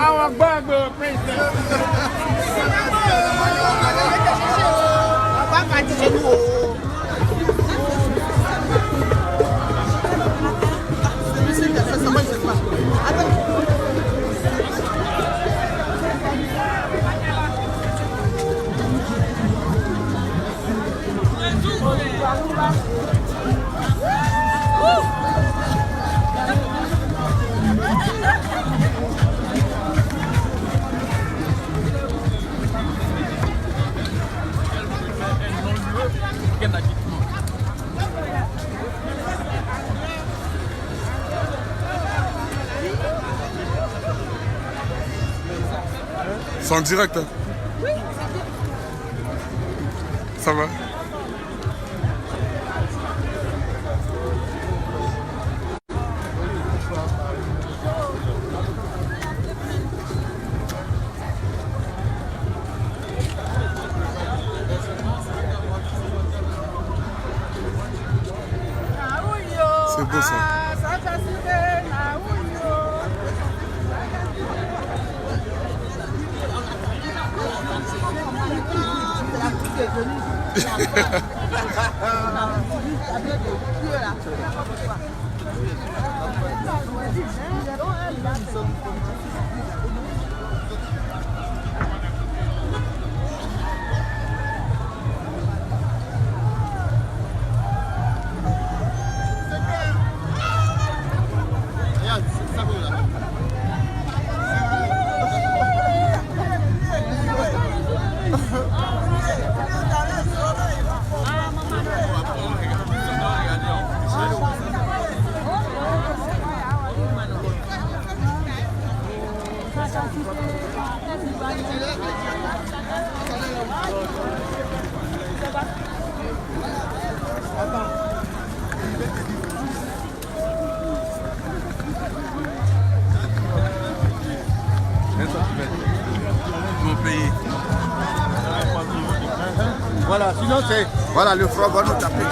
Our Bible president. C'est en direct, hein? Oui. Ça va? C'est beau ça. Voilà, sinon c'est... Voilà, le front va nous taper.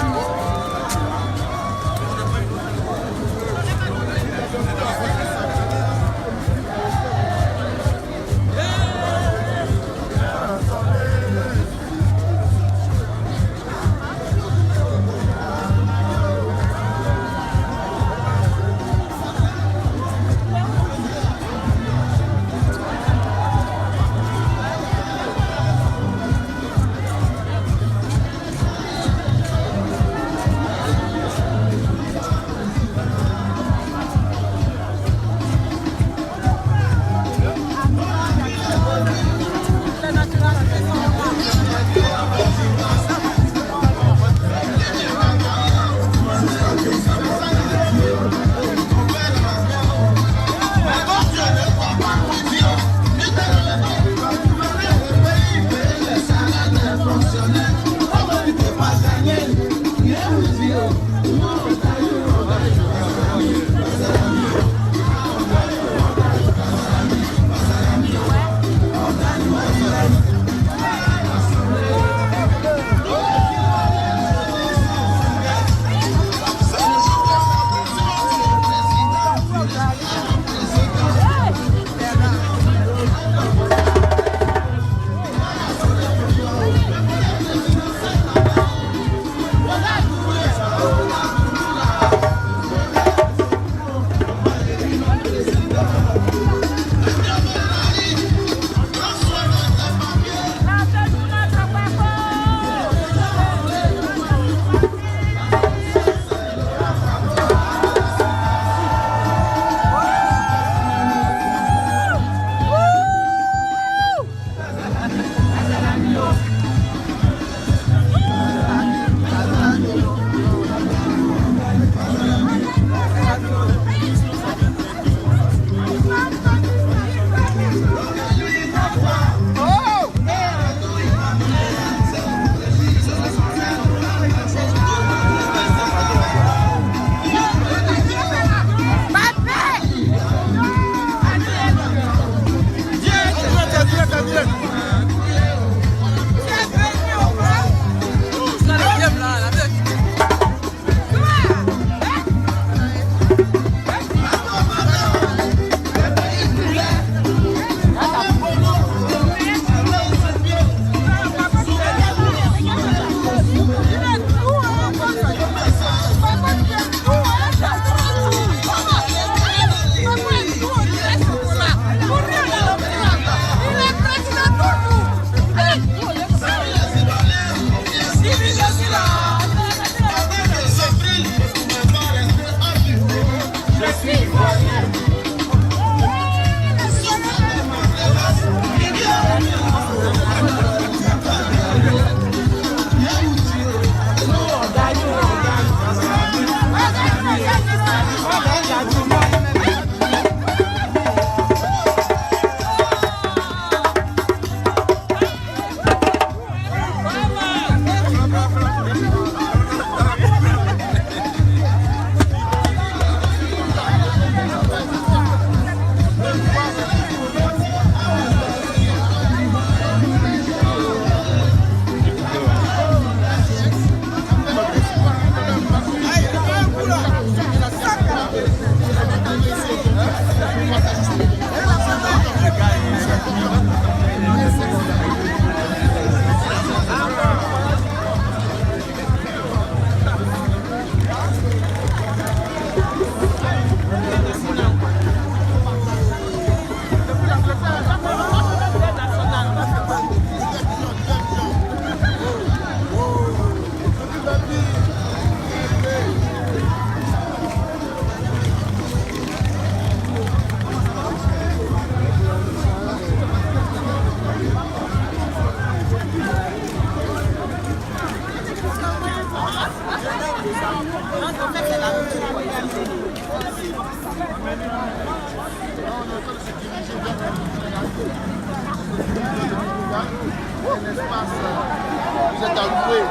est alloué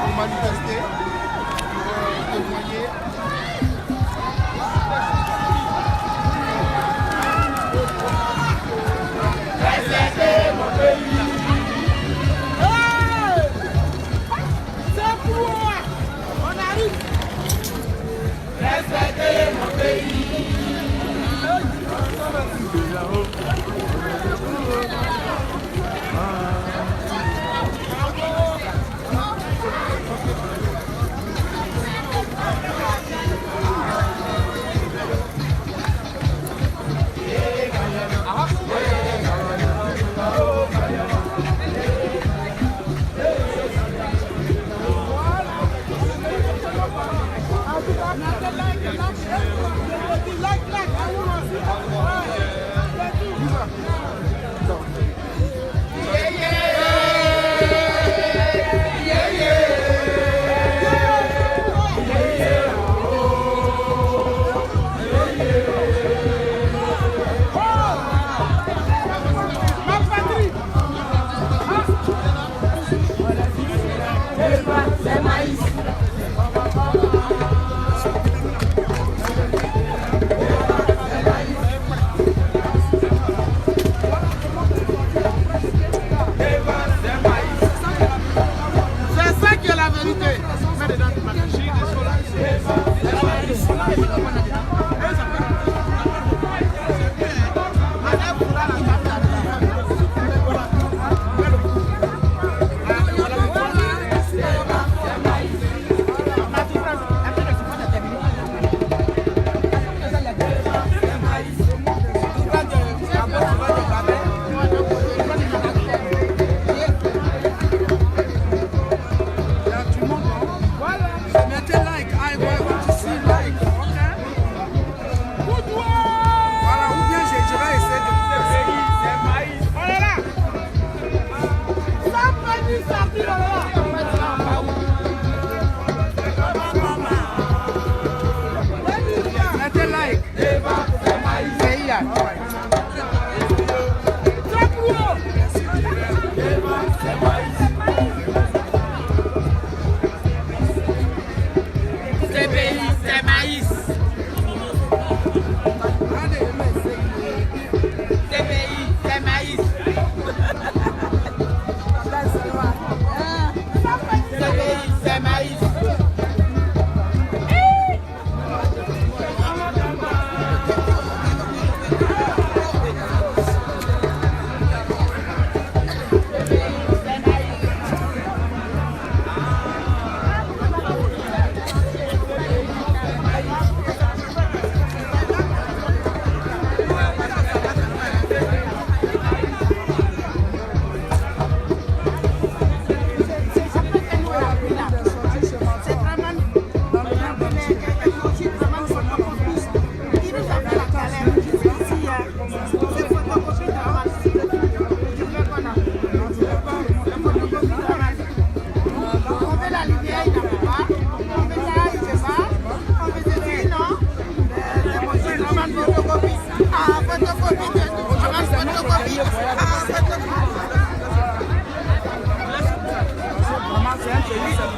pour manifester, pour témoigner. Respectez mon pays. C'est pour moi. On arrive. Respectez mon pays.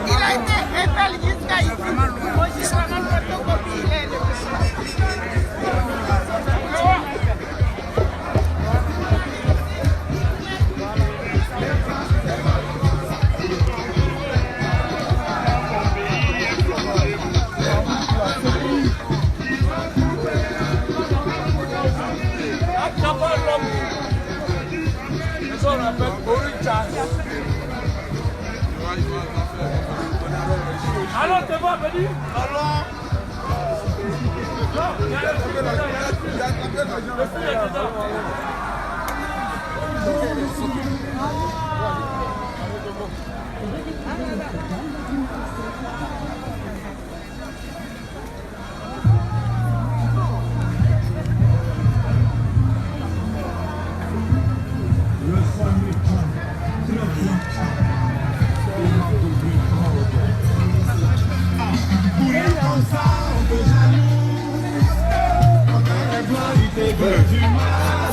Il a été épelle jusqu'à ici. Moi, j'ai vraiment photocopie. Il est Alors, tu vas venir? Alors.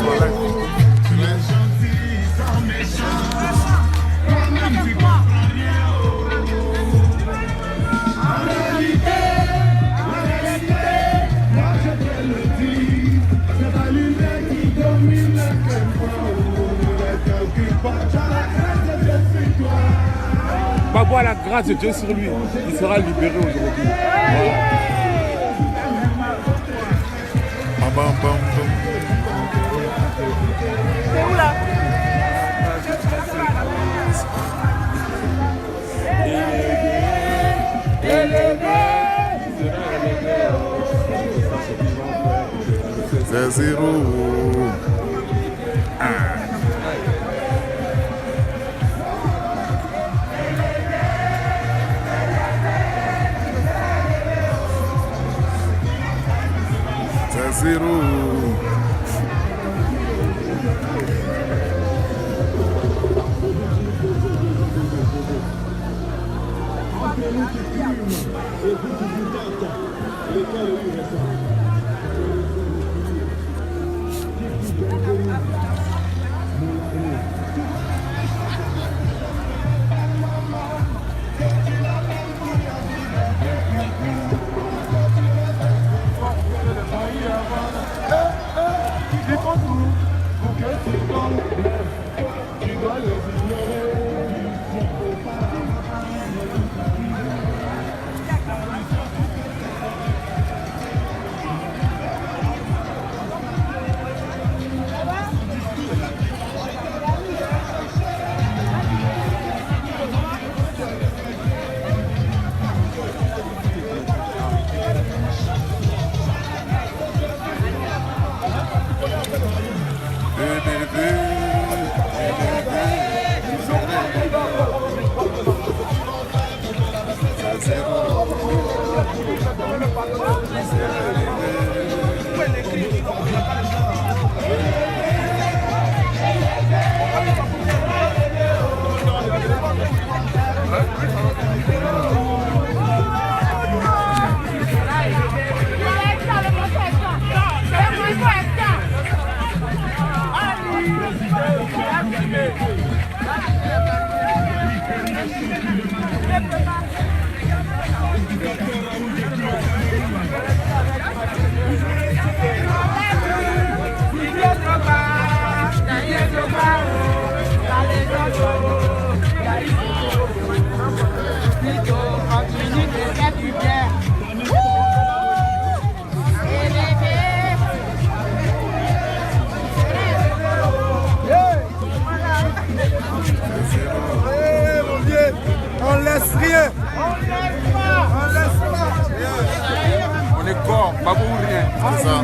Voilà. la grâce de Dieu sur lui. Il sera libéré aujourd'hui. C'est où là? C'est 0. C'est 0. On laisse rien. On est corps, pas pour rien. C'est ça.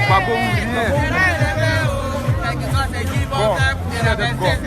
Pas pour rien. Bon, il y a des corps.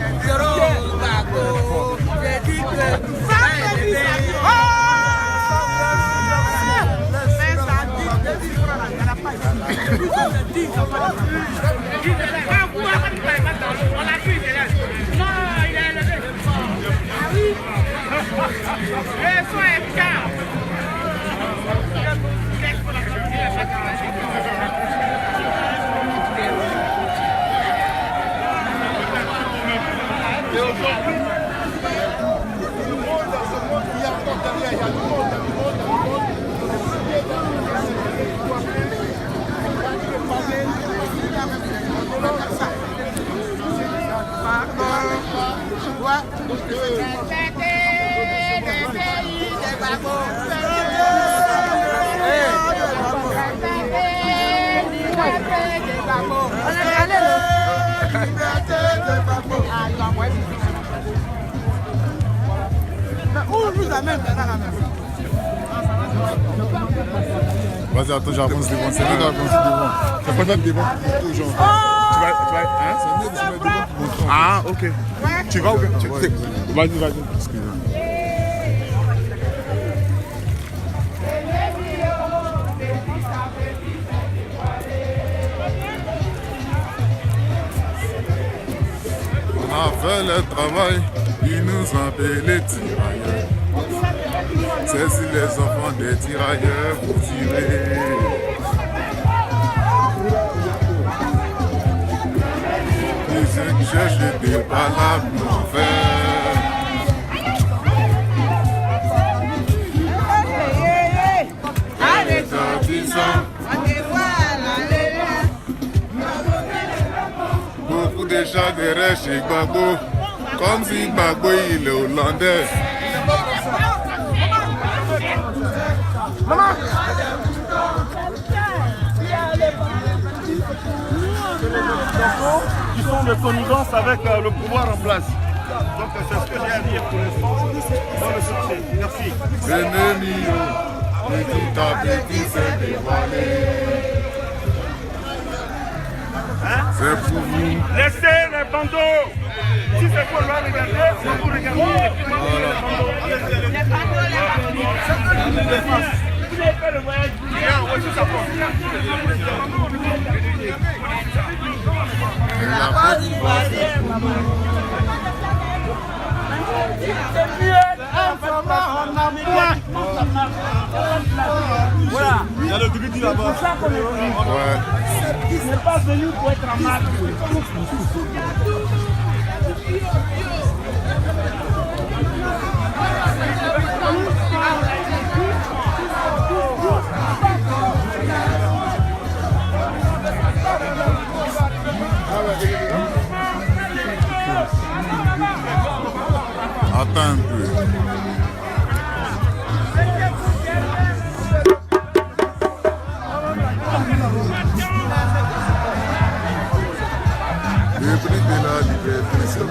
Vas-y, attends, j'avance devant. C'est mieux d'avancer devant. Tu vas pas mettre devant pour toujours. Hein? C'est mieux de se mettre devant pour montrer. Ah, ok. Tu vas ou bien? Vas-y, vas-y. Excusez-moi. On a fait le travail, ils nous ont appelés les tirailleurs. C'est si les enfants des tirailleurs vous tirez. Les ceux qui cherchent des palabres pour faire. Allez, beaucoup de gens derrière chez Gbagbo, comme si Gbagbo il est hollandais. Qui sont de connivence avec le pouvoir en place. Donc c'est ce que j'ai à dire pour l'instant. Dans le succès. Merci. L'ennemi, petit à petit s'est dévoilé. C'est pour vous. Laissez les bandeaux. Si c'est pour le regarder, c'est pour regarder. Vous n'avez pas le voyage. La Côte d'Ivoire, Voilà. Il y a le gris là-bas. ouais. Il n'est pas venu pour être en marque. Attends un peu. Le prix de la liberté, c'est le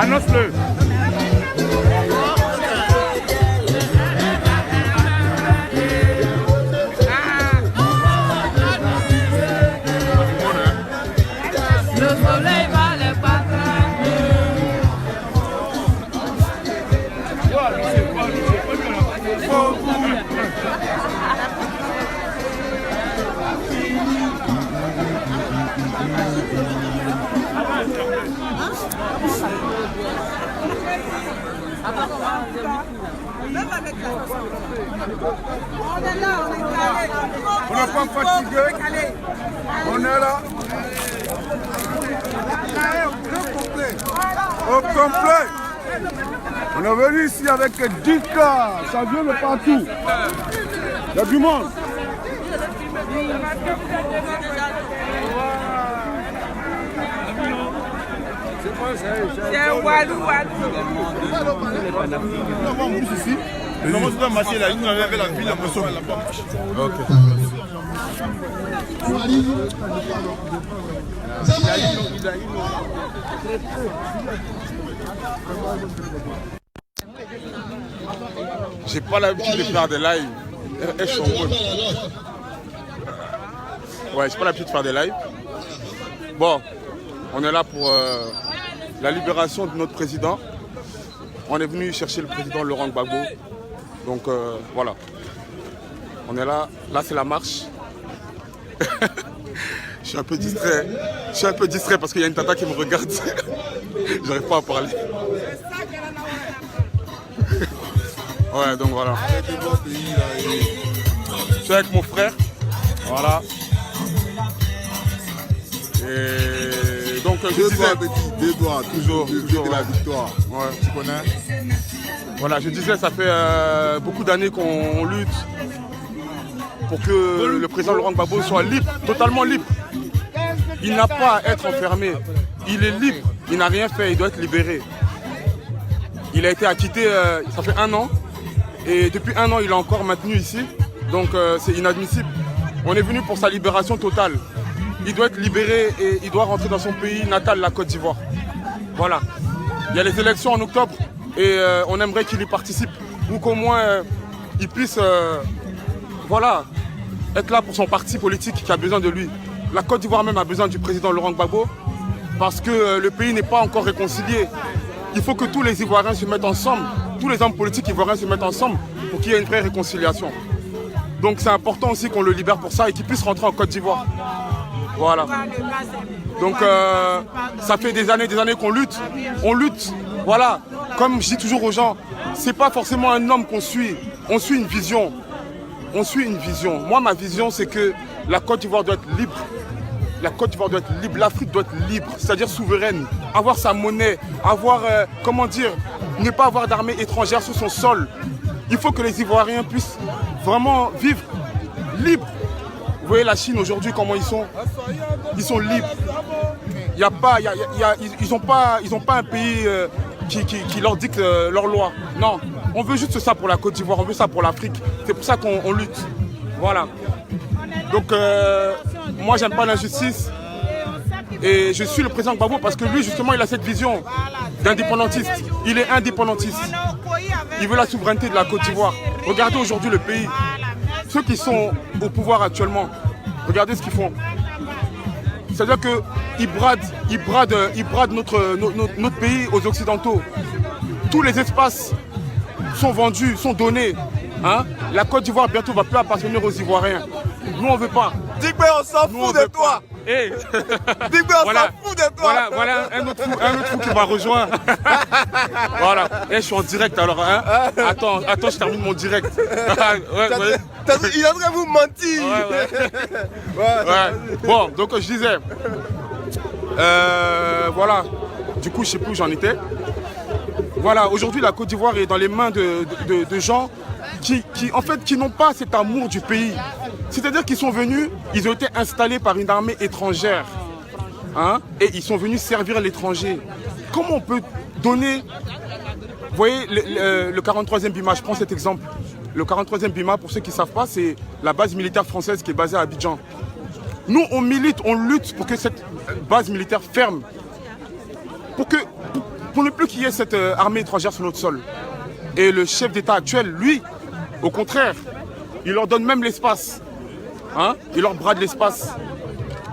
Annonce-le. Le soleil va les On n'est pas fatigué. On est là. Au complet. On est venu ici avec 10 cars. Ça vient de partout. Il y a du monde. C'est un Walou. Non, moi, je dois marcher là. Nous, on avait la ville, on va là-bas. Ok. J'ai pas l'habitude de faire des lives. Elles sont bonnes. Ouais, j'ai pas l'habitude de faire des lives. Bon, on est là pour la libération de notre président. On est venu chercher le président Laurent Gbagbo. Donc voilà. On est là. Là, c'est la marche. Je suis un peu distrait. Je suis un peu distrait parce qu'il y a une tata qui me regarde. J'arrive pas à parler. Ouais, donc voilà. Je suis avec mon frère. Voilà. Et donc je disais... Deux doigts, toujours de la victoire. Ouais. Tu connais? Voilà, je disais, ça fait beaucoup d'années qu'on lutte pour que le président Laurent Gbagbo soit libre, totalement libre. Il n'a pas à être enfermé. Il est libre. Il n'a rien fait. Il doit être libéré. Il a été acquitté, ça fait 1 an. Et depuis 1 an, il est encore maintenu ici. Donc c'est inadmissible. On est venu pour sa libération totale. Il doit être libéré et il doit rentrer dans son pays natal, la Côte d'Ivoire. Voilà. Il y a les élections en octobre et on aimerait qu'il y participe. Ou qu'au moins il puisse voilà, être là pour son parti politique qui a besoin de lui. La Côte d'Ivoire même a besoin du président Laurent Gbagbo parce que le pays n'est pas encore réconcilié. Il faut que tous les Ivoiriens se mettent ensemble, tous les hommes politiques ivoiriens se mettent ensemble pour qu'il y ait une vraie réconciliation. Donc c'est important aussi qu'on le libère pour ça et qu'il puisse rentrer en Côte d'Ivoire. Voilà. Donc ça fait des années qu'on lutte. On lutte, voilà. Comme je dis toujours aux gens, c'est pas forcément un homme qu'on suit. On suit une vision. On suit une vision. Moi, ma vision, c'est que la Côte d'Ivoire doit être libre. La Côte d'Ivoire doit être libre. L'Afrique doit être libre, c'est-à-dire souveraine. Avoir sa monnaie, avoir, comment dire, ne pas avoir d'armée étrangère sur son sol. Il faut que les Ivoiriens puissent vraiment vivre libres. Vous voyez la Chine aujourd'hui, comment ils sont? Ils sont libres. Ils n'ont pas un pays qui leur dicte leurs lois. Non, on veut juste ça pour la Côte d'Ivoire, on veut ça pour l'Afrique. C'est pour ça qu'on lutte. Voilà. Donc moi j'aime pas l'injustice. Et je suis le président Gbagbo parce que lui justement il a cette vision d'indépendantiste. Il est indépendantiste. Il veut la souveraineté de la Côte d'Ivoire. Regardez aujourd'hui le pays. Ceux qui sont au pouvoir actuellement, regardez ce qu'ils font. C'est-à-dire qu'ils bradent notre pays aux Occidentaux. Tous les espaces sont vendus, sont donnés. Hein? La Côte d'Ivoire bientôt va plus appartenir aux Ivoiriens. Nous on veut pas. Digbe, on s'en fout de toi. Hey. Digbe, on s'en fout de toi. Voilà un autre fou qui m'a rejoint. Voilà. Et je suis en direct alors. Hein? Attends, je termine mon direct. Ouais. Il est en train de vous mentir. Ouais. Bon, donc je disais. Voilà. Du coup, je sais plus où j'en étais. Voilà, aujourd'hui la Côte d'Ivoire est dans les mains de gens qui n'ont pas cet amour du pays. C'est-à-dire qu'ils sont venus, ils ont été installés par une armée étrangère. Hein, et ils sont venus servir l'étranger. Comment on peut donner... Vous voyez, le 43e BIMA, je prends cet exemple. Le 43e BIMA, pour ceux qui ne savent pas, c'est la base militaire française qui est basée à Abidjan. Nous, on milite, on lutte pour que cette base militaire ferme. Pour ne plus qu'il y ait cette armée étrangère sur notre sol. Et le chef d'État actuel, lui, au contraire, il leur donne même l'espace. Hein? Il leur brade l'espace.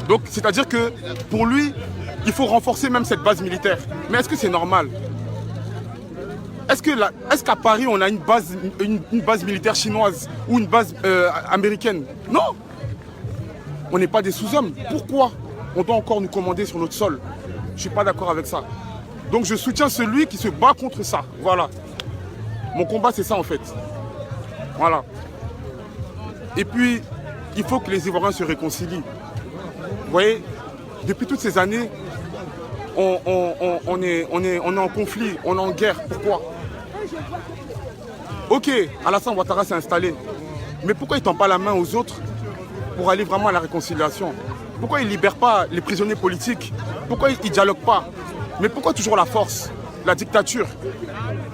Donc, c'est-à-dire que pour lui, il faut renforcer même cette base militaire. Mais est-ce que c'est normal? Est-ce qu'à Paris, on a une base militaire chinoise ou une base américaine? Non. On n'est pas des sous-hommes. Pourquoi on doit encore nous commander sur notre sol? Je ne suis pas d'accord avec ça. Donc je soutiens celui qui se bat contre ça. Voilà. Mon combat, c'est ça en fait. Voilà. Et puis, il faut que les Ivoiriens se réconcilient. Vous voyez, depuis toutes ces années, on est en conflit, on est en guerre. Pourquoi? Ok, Alassane Ouattara s'est installé. Mais pourquoi il ne tend pas la main aux autres pour aller vraiment à la réconciliation? Pourquoi il ne libère pas les prisonniers politiques? Pourquoi il ne dialogue pas? Mais pourquoi toujours la force, la dictature?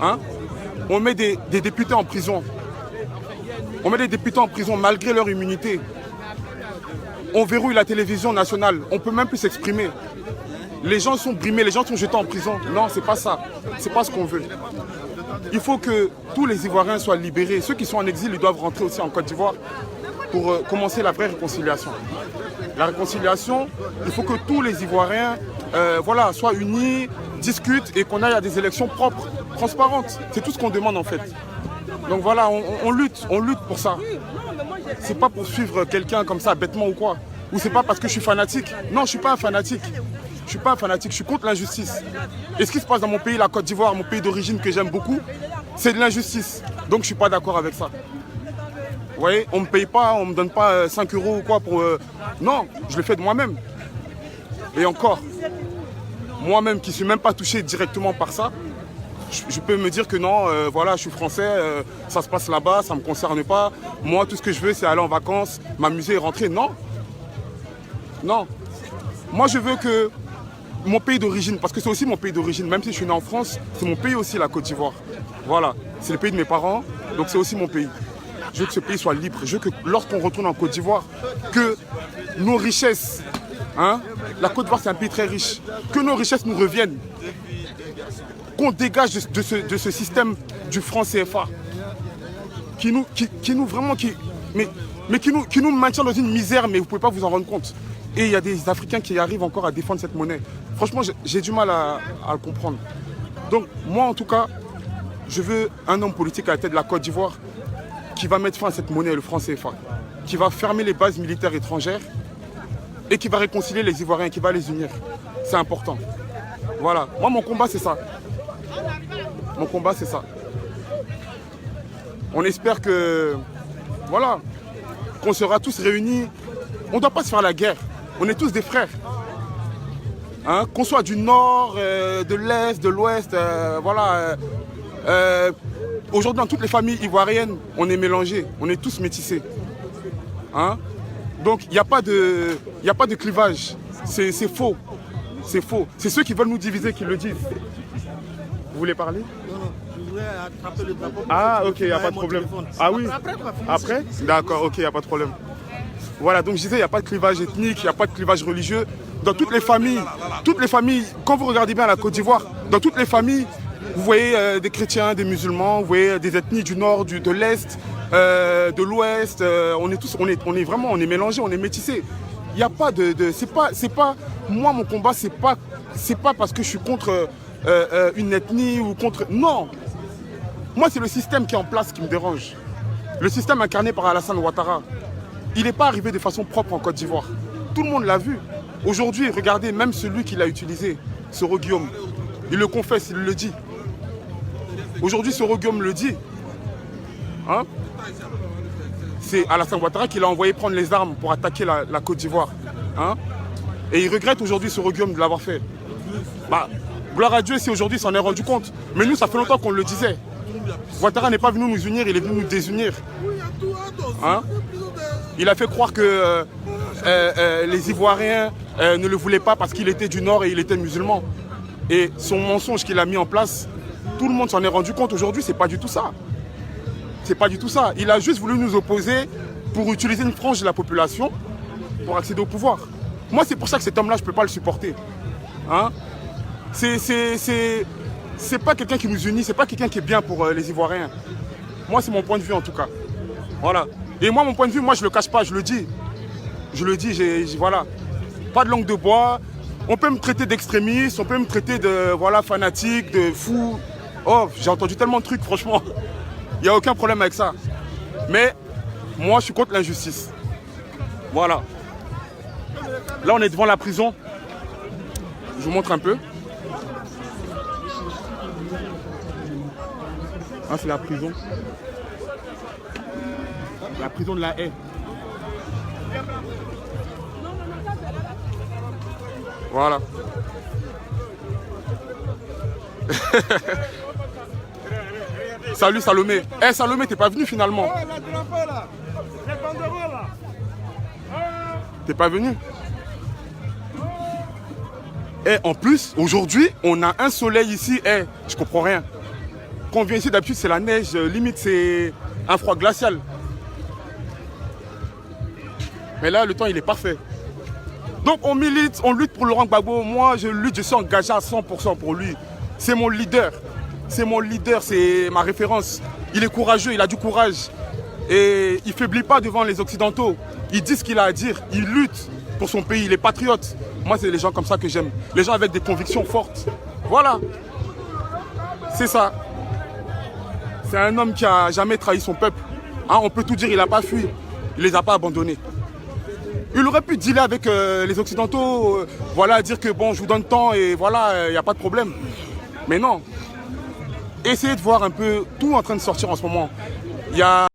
Hein? On met des députés en prison. On met des députés en prison malgré leur immunité. On verrouille la télévision nationale. On ne peut même plus s'exprimer. Les gens sont brimés, les gens sont jetés en prison. Non, c'est pas ça. C'est pas ce qu'on veut. Il faut que tous les Ivoiriens soient libérés. Ceux qui sont en exil, ils doivent rentrer aussi en Côte d'Ivoire pour commencer la vraie réconciliation. La réconciliation, il faut que tous les Ivoiriens voilà, soient unis, discutent et qu'on aille à des élections propres, transparentes. C'est tout ce qu'on demande en fait. Donc voilà, on lutte pour ça. C'est pas pour suivre quelqu'un comme ça, bêtement ou quoi. Ou c'est pas parce que je suis fanatique. Non, je suis pas un fanatique. Je suis pas un fanatique, je suis contre l'injustice. Et ce qui se passe dans mon pays, la Côte d'Ivoire, mon pays d'origine que j'aime beaucoup, c'est de l'injustice. Donc je suis pas d'accord avec ça. Vous voyez, on me paye pas, on me donne pas 5 € ou quoi pour... Non, je le fais de moi-même. Et encore, moi-même qui suis même pas touché directement par ça, je peux me dire que non, voilà, je suis français, ça se passe là-bas, ça ne me concerne pas. Moi, tout ce que je veux, c'est aller en vacances, m'amuser et rentrer. Non. Non. Moi, je veux que mon pays d'origine, parce que c'est aussi mon pays d'origine, même si je suis né en France, c'est mon pays aussi, la Côte d'Ivoire. Voilà, c'est le pays de mes parents, donc c'est aussi mon pays. Je veux que ce pays soit libre. Je veux que lorsqu'on retourne en Côte d'Ivoire, que nos richesses, hein, la Côte d'Ivoire c'est un pays très riche, que nos richesses nous reviennent. Qu'on dégage de ce système du franc CFA qui nous maintient dans une misère, mais vous ne pouvez pas vous en rendre compte. Et il y a des Africains qui arrivent encore à défendre cette monnaie. Franchement, j'ai du mal à le comprendre. Donc moi en tout cas, je veux un homme politique à la tête de la Côte d'Ivoire qui va mettre fin à cette monnaie, le franc CFA, qui va fermer les bases militaires étrangères et qui va réconcilier les Ivoiriens, qui va les unir. C'est important. Voilà, moi mon combat c'est ça. Mon combat c'est ça. On espère que, voilà, qu'on sera tous réunis. On ne doit pas se faire la guerre. On est tous des frères. Hein? Qu'on soit du nord, de l'est, de l'ouest, voilà. Aujourd'hui, dans toutes les familles ivoiriennes, on est mélangés. On est tous métissés. Hein? Donc, il n'y a pas de clivage. C'est faux. C'est faux. C'est ceux qui veulent nous diviser qui le disent. Vous voulez parler? Non, je voudrais attraper le drapeau. Ah, ok, il n'y a pas de problème. Ah oui? Après? D'accord, ok, il n'y a pas de problème. Voilà, donc je disais, il n'y a pas de clivage ethnique, il n'y a pas de clivage religieux. Dans toutes les familles, quand vous regardez bien la Côte d'Ivoire, dans toutes les familles, vous voyez des chrétiens, des musulmans, vous voyez des ethnies du nord, de l'est, de l'ouest. On est mélangés, on est métissés. Il n'y a pas c'est pas, moi mon combat, c'est pas parce que je suis contre une ethnie ou contre... Non. Moi c'est le système qui est en place qui me dérange. Le système incarné par Alassane Ouattara. Il n'est pas arrivé de façon propre en Côte d'Ivoire. Tout le monde l'a vu. Aujourd'hui, regardez, même celui qui l'a utilisé, Soro Guillaume, il le confesse, il le dit. Aujourd'hui, Soro Guillaume le dit. Hein? C'est Alassane Ouattara qui l'a envoyé prendre les armes pour attaquer la Côte d'Ivoire. Hein? Et il regrette aujourd'hui Soro Guillaume de l'avoir fait. Bah, gloire à Dieu si aujourd'hui il s'en est rendu compte. Mais nous, ça fait longtemps qu'on le disait. Ouattara n'est pas venu nous unir, il est venu nous désunir. Hein? Il a fait croire que les Ivoiriens ne le voulaient pas parce qu'il était du Nord et il était musulman. Et son mensonge qu'il a mis en place, tout le monde s'en est rendu compte aujourd'hui, c'est pas du tout ça. C'est pas du tout ça. Il a juste voulu nous opposer pour utiliser une frange de la population pour accéder au pouvoir. Moi, c'est pour ça que cet homme-là, je ne peux pas le supporter. Hein? C'est pas quelqu'un qui nous unit, c'est pas quelqu'un qui est bien pour les Ivoiriens. Moi, c'est mon point de vue en tout cas. Voilà. Et moi, mon point de vue, moi, je le cache pas, je le dis. Je le dis, voilà. Pas de langue de bois. On peut me traiter d'extrémiste, on peut me traiter de voilà, fanatique, de fou. Oh, j'ai entendu tellement de trucs, franchement. Il n'y a aucun problème avec ça. Mais moi, je suis contre l'injustice. Voilà. Là, on est devant la prison. Je vous montre un peu. Ah, c'est la prison. La prison de la Haye. Voilà. Salut Salomé. Eh Salomé, t'es pas venu finalement. T'es pas venu. Et en plus, aujourd'hui, on a un soleil ici. Eh, je comprends rien. Quand on vient ici, d'habitude, c'est la neige. Limite, c'est un froid glacial. Mais là, le temps, il est parfait. Donc, on milite, on lutte pour Laurent Gbagbo. Moi, je lutte, je suis engagé à 100% pour lui. C'est mon leader. C'est mon leader, c'est ma référence. Il est courageux, il a du courage. Et il ne faiblit pas devant les Occidentaux. Il dit ce qu'il a à dire. Il lutte pour son pays, il est patriote. Moi, c'est les gens comme ça que j'aime. Les gens avec des convictions fortes. Voilà. C'est ça. C'est un homme qui n'a jamais trahi son peuple. Hein, on peut tout dire, il n'a pas fui. Il ne les a pas abandonnés. Il aurait pu dealer avec les Occidentaux, voilà, dire que bon, je vous donne temps et voilà, il n'y a pas de problème. Mais non. Essayez de voir un peu tout en train de sortir en ce moment. Il y a